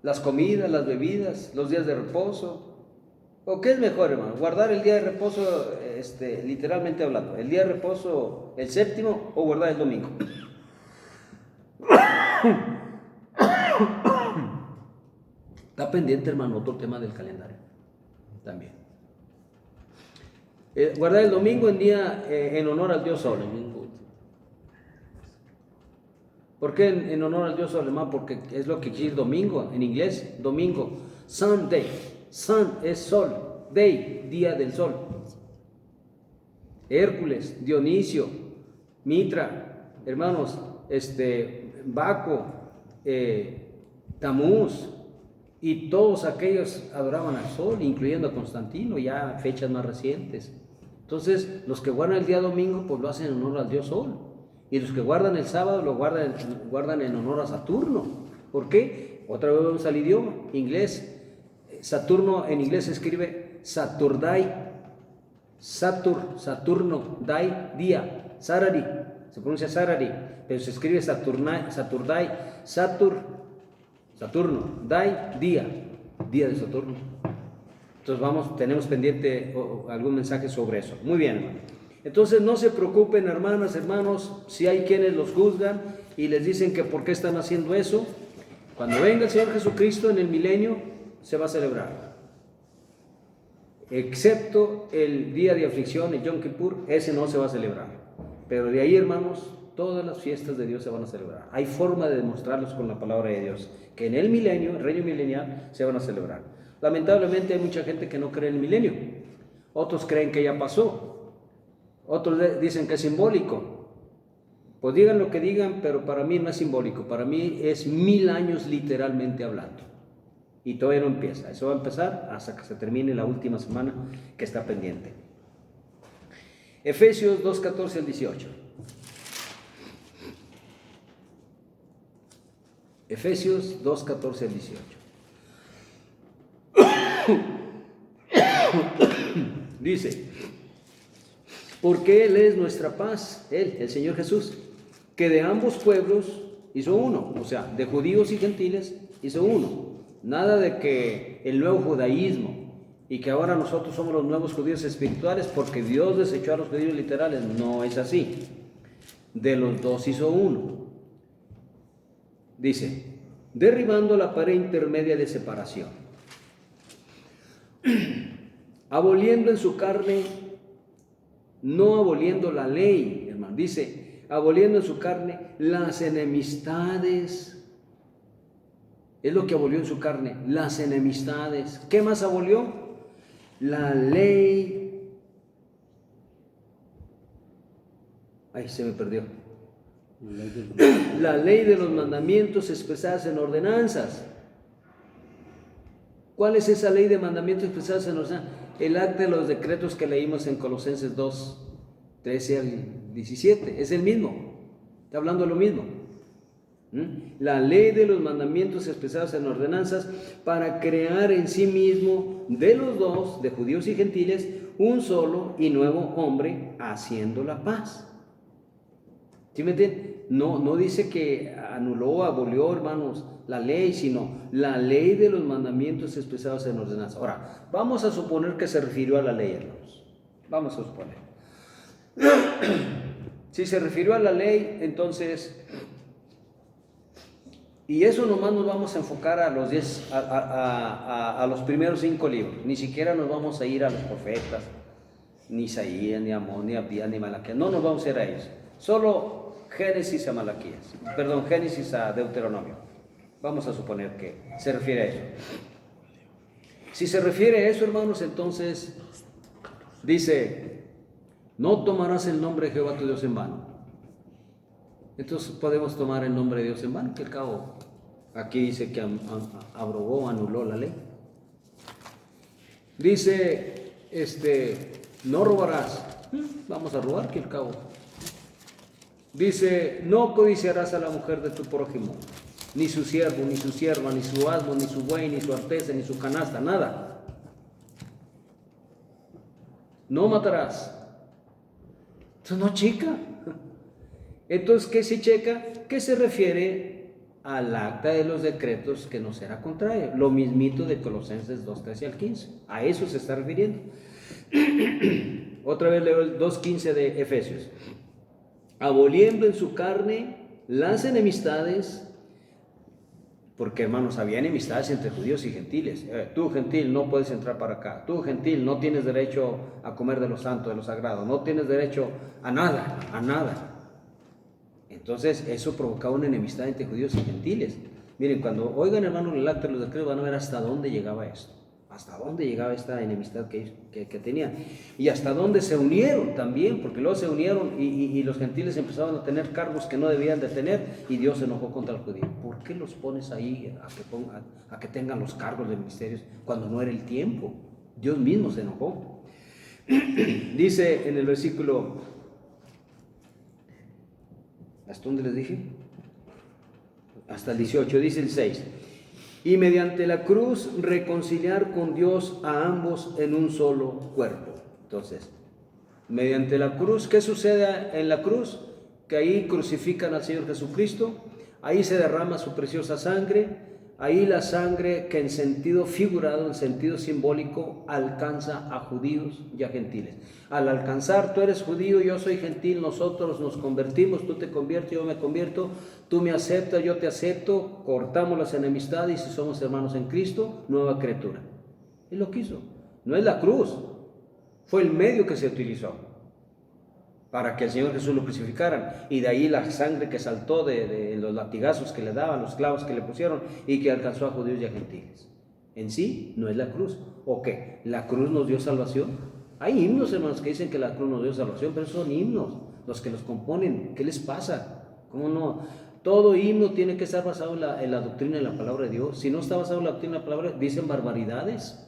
Las comidas, las bebidas, los días de reposo. ¿O qué es mejor, hermano? Guardar el día de reposo, literalmente hablando, el día de reposo, el séptimo, o guardar el domingo. Está pendiente, hermano, otro tema del calendario también. Guardar el domingo en honor al Dios Sol. ¿Por qué en honor al Dios Sol, hermano? Porque es lo que quiere domingo en inglés, domingo. Sunday. Sun es sol, day, día del sol. Hércules, Dionisio, Mitra, hermanos, Baco, Tamuz, y todos aquellos adoraban al sol, incluyendo a Constantino, ya fechas más recientes. Entonces, los que guardan el día domingo, pues lo hacen en honor al Dios Sol. Y los que guardan el sábado lo guardan en honor a Saturno. ¿Por qué? Otra vez vamos al idioma inglés. Saturno en inglés se escribe Saturday, Saturno, Dai, día, Saturday, se pronuncia Saturday, pero se escribe Saturday, Saturno, Dai, día de Saturno. Entonces tenemos pendiente algún mensaje sobre eso. Muy bien, hermano. Entonces no se preocupen, hermanas, hermanos, si hay quienes los juzgan y les dicen que por qué están haciendo eso. Cuando venga el Señor Jesucristo en el milenio, se va a celebrar. Excepto el día de aflicción, el Yom Kippur, ese no se va a celebrar. Pero de ahí, hermanos, todas las fiestas de Dios se van a celebrar. Hay forma de demostrarlos con la palabra de Dios, que en el milenio, el reino milenial, se van a celebrar. Lamentablemente hay mucha gente que no cree en el milenio. Otros creen que ya pasó. Otros dicen que es simbólico. Pues digan lo que digan, pero para mí no es simbólico. Para mí es 1000 años literalmente hablando. Y todavía no empieza. Eso va a empezar hasta que se termine la última semana que está pendiente. Efesios 2:14 al 18. Efesios 2:14 al 18. Dice, porque Él es nuestra paz, Él, el Señor Jesús, que de ambos pueblos hizo uno, o sea, de judíos y gentiles hizo uno. Nada de que el nuevo judaísmo y que ahora nosotros somos los nuevos judíos espirituales porque Dios desechó a los judíos literales. No es así. De los dos hizo uno. Dice, derribando la pared intermedia de separación, aboliendo en su carne, no aboliendo la ley, hermano, dice, aboliendo en su carne las enemistades. Es lo que abolió en su carne, las enemistades. ¿Qué más abolió? La ley. Ay, se me perdió. La ley de los mandamientos expresadas en ordenanzas. ¿Cuál es esa ley de mandamientos expresadas en ordenanzas? El acta de los decretos que leímos en Colosenses 2, 13 al 17. Es el mismo. Está hablando de lo mismo. La ley de los mandamientos expresados en ordenanzas para crear en sí mismo de los dos, de judíos y gentiles, un solo y nuevo hombre haciendo la paz. ¿Sí me entienden? No dice que anuló, abolió, hermanos, la ley, sino la ley de los mandamientos expresados en ordenanzas. Ahora, vamos a suponer que se refirió a la ley, hermanos. Vamos a suponer. Si se refirió a la ley, entonces... Y eso nomás nos vamos a enfocar a los 10, a los primeros 5 libros. Ni siquiera nos vamos a ir a los profetas, ni Isaías, ni Amón, ni Abdías, ni Malaquías. No nos vamos a ir a ellos. Solo Génesis a Malaquías. Perdón, Génesis a Deuteronomio. Vamos a suponer que se refiere a eso. Si se refiere a eso, hermanos, entonces dice, no tomarás el nombre de Jehová tu Dios en vano. Entonces podemos tomar el nombre de Dios en vano, que al cabo aquí dice que abrogó, anuló la ley. Dice, no robarás. Vamos a robar, que al cabo. Dice, no codiciarás a la mujer de tu prójimo, ni su siervo, ni su sierva, ni su asno, ni su buey, ni su artesa, ni su canasta, nada. No matarás. Entonces no checa. Entonces, ¿qué se checa? Que se refiere al acta de los decretos que no será contrario. Lo mismito de Colosenses 2, 13 al 15. A eso se está refiriendo. Otra vez leo el 2:15 de Efesios. Aboliendo en su carne las enemistades, porque hermanos, había enemistades entre judíos y gentiles. Tú gentil no puedes entrar para acá. Tú gentil no tienes derecho a comer de lo santo, de lo sagrado. No tienes derecho a nada, a nada. Entonces eso provocaba una enemistad entre judíos y gentiles. Miren, cuando oigan, hermanos, el acta de los decretos, van a ver hasta dónde llegaba esto, hasta dónde llegaba esta enemistad que tenían, y hasta dónde se unieron también, porque luego se unieron y los gentiles empezaron a tener cargos que no debían de tener, y Dios se enojó contra el judío. ¿Por qué los pones ahí a que tengan los cargos de ministerios cuando no era el tiempo? Dios mismo se enojó. Dice en el versículo ¿Hasta dónde les dije? Hasta el 18, dice el 6. Y mediante la cruz reconciliar con Dios a ambos en un solo cuerpo. Entonces, mediante la cruz, ¿qué sucede en la cruz? Que ahí crucifican al Señor Jesucristo, ahí se derrama su preciosa sangre, ahí la sangre que en sentido figurado, en sentido simbólico, alcanza a judíos y a gentiles. Al alcanzar, tú eres judío, yo soy gentil, nosotros nos convertimos, tú te conviertes, yo me convierto, tú me aceptas, yo te acepto, cortamos las enemistades y si somos hermanos en Cristo, nueva criatura. Él lo quiso, no es la cruz, fue el medio que se utilizó para que el Señor Jesús lo crucificaran, y de ahí la sangre que saltó de los latigazos que le daban, los clavos que le pusieron, y que alcanzó a judíos y a gentiles. En sí, no es la cruz. ¿O qué? ¿La cruz nos dio salvación? Hay himnos, hermanos, que dicen que la cruz nos dio salvación, pero son himnos, los que los componen. ¿Qué les pasa? ¿Cómo no? Todo himno tiene que estar basado en la doctrina de la palabra de Dios. Si no está basado en la doctrina de la palabra, dicen barbaridades.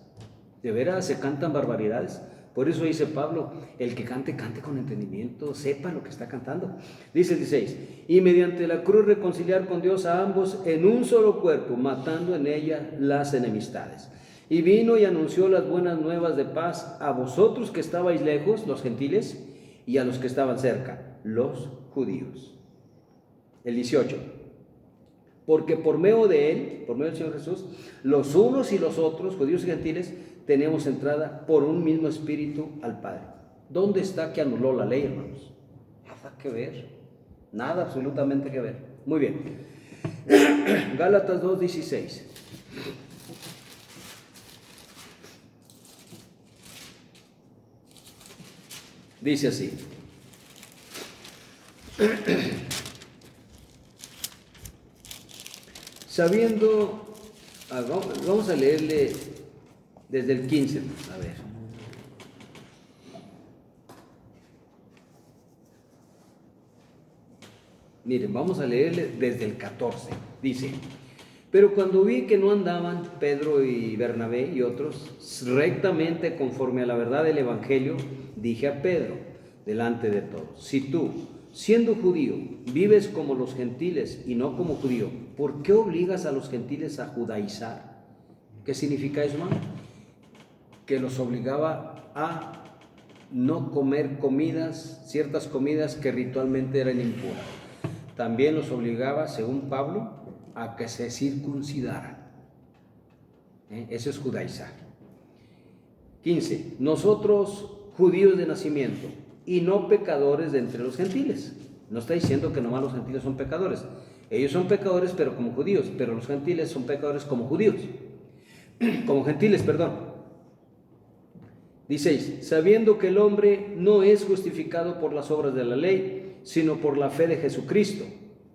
De veras, se cantan barbaridades. Por eso dice Pablo, el que cante, cante con entendimiento, sepa lo que está cantando. Dice el 16, y mediante la cruz reconciliar con Dios a ambos en un solo cuerpo, matando en ella las enemistades. Y vino y anunció las buenas nuevas de paz a vosotros que estabais lejos, los gentiles, y a los que estaban cerca, los judíos. El 18, porque por medio de él, por medio del Señor Jesús, los unos y los otros, judíos y gentiles, tenemos entrada por un mismo espíritu al Padre. ¿Dónde está que anuló la ley, hermanos? Nada que ver, nada absolutamente que ver. Muy bien. Gálatas 2:16. Dice así. Sabiendo, vamos a leerle desde el 15, a ver. Miren, vamos a leerle desde el 14. Dice, pero cuando vi que no andaban Pedro y Bernabé y otros rectamente conforme a la verdad del Evangelio, dije a Pedro, delante de todos, si tú, siendo judío, vives como los gentiles y no como judío, ¿por qué obligas a los gentiles a judaizar? ¿Qué significa eso, hermano? Que los obligaba a no comer comidas, ciertas comidas que ritualmente eran impuras. También los obligaba, según Pablo, a que se circuncidaran. Eso es judaizar. 15. Nosotros, judíos de nacimiento, y no pecadores de entre los gentiles. No está diciendo que nomás los gentiles son pecadores. Ellos son pecadores, pero como judíos, pero los gentiles son pecadores como judíos. Como gentiles, perdón. 16. Sabiendo que el hombre no es justificado por las obras de la ley, sino por la fe de Jesucristo.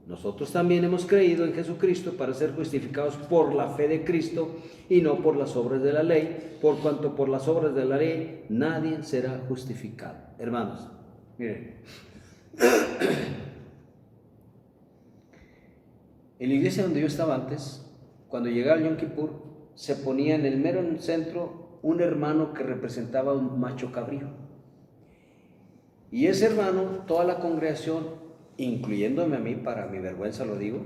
Nosotros también hemos creído en Jesucristo para ser justificados por la fe de Cristo y no por las obras de la ley, por cuanto por las obras de la ley nadie será justificado. Hermanos, miren, en la iglesia donde yo estaba antes, cuando llegaba el Yom Kippur, se ponía en el mero centro un hermano que representaba un macho cabrío. Y ese hermano, toda la congregación, incluyéndome a mí, para mi vergüenza lo digo,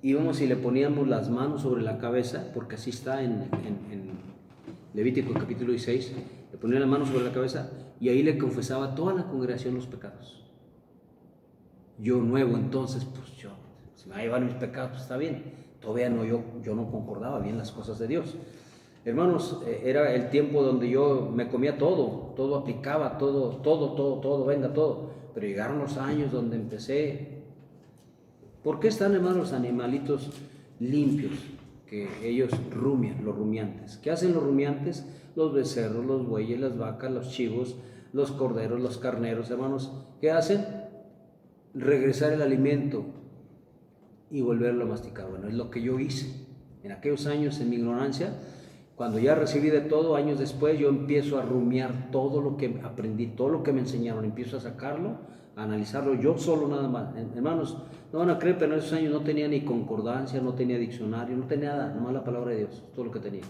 íbamos y le poníamos las manos sobre la cabeza, porque así está en Levítico capítulo 16, le ponía las manos sobre la cabeza y ahí le confesaba a toda la congregación los pecados. Yo nuevo entonces, pues yo, si me va a llevar mis pecados, pues está bien. Todavía no, yo no concordaba bien las cosas de Dios. Hermanos, era el tiempo donde yo me comía todo aplicaba, todo, venga todo. Pero llegaron los años donde empecé. ¿Por qué están, hermanos, los animalitos limpios? Que ellos rumian, los rumiantes. ¿Qué hacen los rumiantes? Los becerros, los bueyes, las vacas, los chivos, los corderos, los carneros, hermanos. ¿Qué hacen? Regresar el alimento y volverlo a masticar. Bueno, es lo que yo hice. En aquellos años, en mi ignorancia, cuando ya recibí de todo, años después, yo empiezo a rumiar todo lo que aprendí, todo lo que me enseñaron, empiezo a sacarlo, a analizarlo yo solo nada más. Hermanos, no van a creer, pero en esos años no tenía ni concordancia, no tenía diccionario, no tenía nada, nomás la palabra de Dios, todo lo que tenía.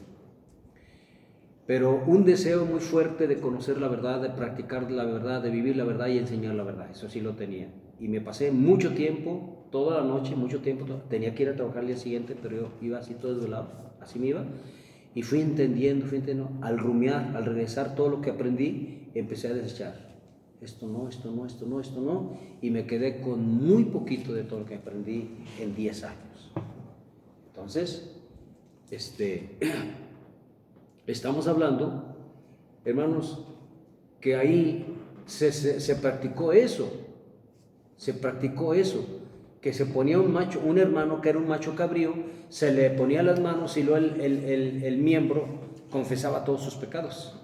Pero un deseo muy fuerte de conocer la verdad, de practicar la verdad, de vivir la verdad y enseñar la verdad, eso sí lo tenía. y me pasé mucho tiempo, toda la noche, mucho tiempo, tenía que ir a trabajar el día siguiente, pero yo iba así todo desvelado, así me iba, y fui entendiendo, al rumiar, al regresar todo lo que aprendí, empecé a desechar. Esto no, esto no, esto no, esto no, y me quedé con muy poquito de todo lo que aprendí en 10 años. Entonces, estamos hablando, hermanos, que ahí se practicó eso, que se ponía un hermano que era un macho cabrío, se le ponía las manos y luego el miembro confesaba todos sus pecados.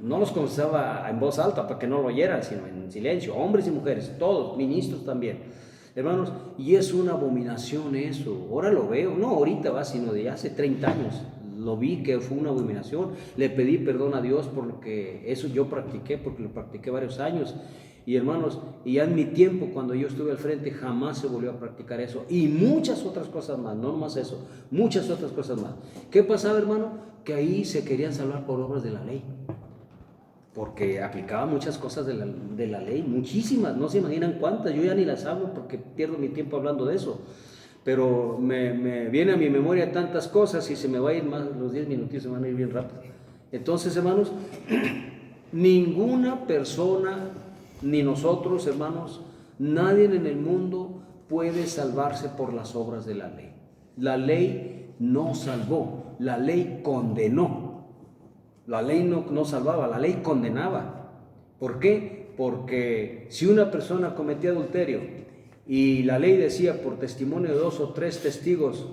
No los confesaba en voz alta para que no lo oyeran, sino en silencio, hombres y mujeres, todos, ministros también. Hermanos, y es una abominación eso. Ahora lo veo, no ahorita va, sino de hace 30 años. Lo vi que fue una abominación. Le pedí perdón a Dios por lo que eso yo practiqué, porque lo practiqué varios años. Y hermanos, y ya en mi tiempo, cuando yo estuve al frente, jamás se volvió a practicar eso. Y muchas otras cosas más, no nomás eso, muchas otras cosas más. ¿Qué pasaba, hermano? Que ahí se querían salvar por obras de la ley. Porque aplicaba muchas cosas de la ley, muchísimas, no se imaginan cuántas, yo ya ni las hablo porque pierdo mi tiempo hablando de eso, pero me viene a mi memoria tantas cosas y se me va a ir más, los 10 minutos se van a ir bien rápido. Entonces, hermanos, ninguna persona, ni nosotros, hermanos, nadie en el mundo puede salvarse por las obras de la ley. La ley no salvó, la ley condenó. La ley no salvaba, la ley condenaba. ¿Por qué? Porque si una persona cometía adulterio y la ley decía por testimonio de 2 o 3 testigos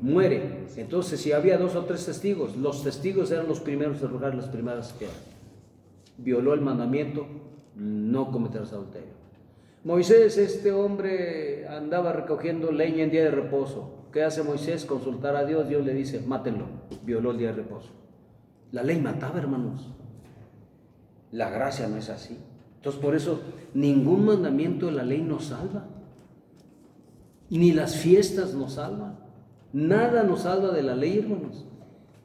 muere, entonces si había 2 o 3 testigos, los testigos eran los primeros de arrojar las primeras que violó el mandamiento, no cometerás adulterio. Moisés, este hombre andaba recogiendo leña en día de reposo. ¿Qué hace Moisés? Consultar a Dios. Dios le dice, mátenlo, violó el día de reposo. La ley mataba, hermanos. La gracia no es así. Entonces, por eso, ningún mandamiento de la ley nos salva. Ni las fiestas nos salvan. Nada nos salva de la ley, hermanos.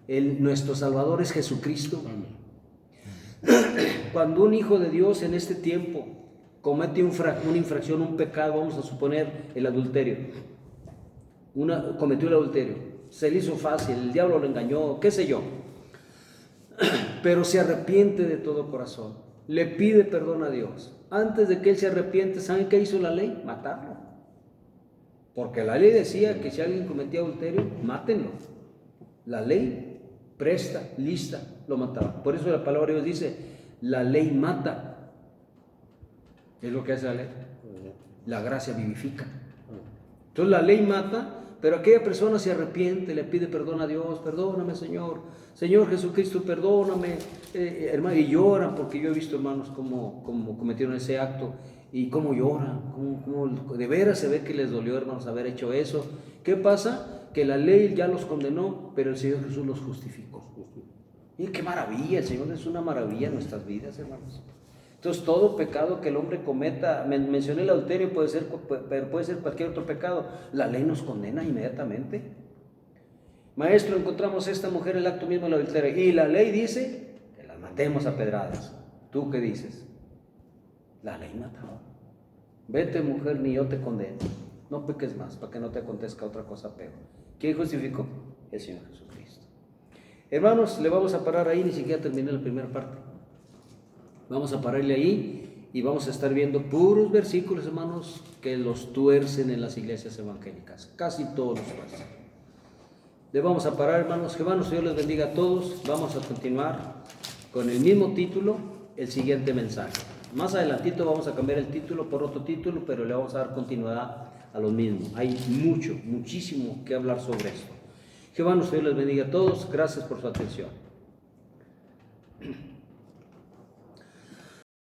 Nuestro Salvador es Jesucristo. Cuando un hijo de Dios en este tiempo comete una infracción, un pecado, vamos a suponer el adulterio. Cometió el adulterio. Se le hizo fácil, el diablo lo engañó, qué sé yo. Pero se arrepiente de todo corazón, le pide perdón a Dios. Antes de que él se arrepiente, ¿saben qué hizo la ley? Matarlo. Porque la ley decía que si alguien cometía adulterio, mátenlo. La ley presta, lista, lo mataba. Por eso la palabra de Dios dice, la ley mata. Es lo que hace la ley. La gracia vivifica. Entonces la ley mata, pero aquella persona se arrepiente, le pide perdón a Dios, perdóname Señor, Señor Jesucristo, perdóname, hermano, y lloran, porque yo he visto hermanos cómo cometieron ese acto, y cómo lloran, cómo de veras se ve que les dolió, hermanos, haber hecho eso. ¿Qué pasa? Que la ley ya los condenó, pero el Señor Jesús los justificó. Y qué maravilla, el Señor es una maravilla en nuestras vidas, hermanos. Entonces, todo pecado que el hombre cometa, mencioné el adulterio, puede ser cualquier otro pecado, la ley nos condena inmediatamente. Maestro, encontramos a esta mujer el acto mismo del adulterio y la ley dice que la matemos a pedradas. ¿Tú qué dices? La ley mataba. Vete, mujer, ni yo te condeno. No peques más para que no te acontezca otra cosa peor. ¿Quién justificó? El Señor Jesucristo. Hermanos, le vamos a parar ahí, ni siquiera terminé la primera parte. Vamos a pararle ahí y vamos a estar viendo puros versículos, hermanos, que los tuercen en las iglesias evangélicas. Casi todos los tuercen. Le vamos a parar, hermanos. Hermanos, Dios les bendiga a todos. Vamos a continuar con el mismo título, el siguiente mensaje. Más adelantito vamos a cambiar el título por otro título, pero le vamos a dar continuidad a lo mismo. Hay muchísimo que hablar sobre esto. Hermanos, Dios les bendiga a todos. Gracias por su atención.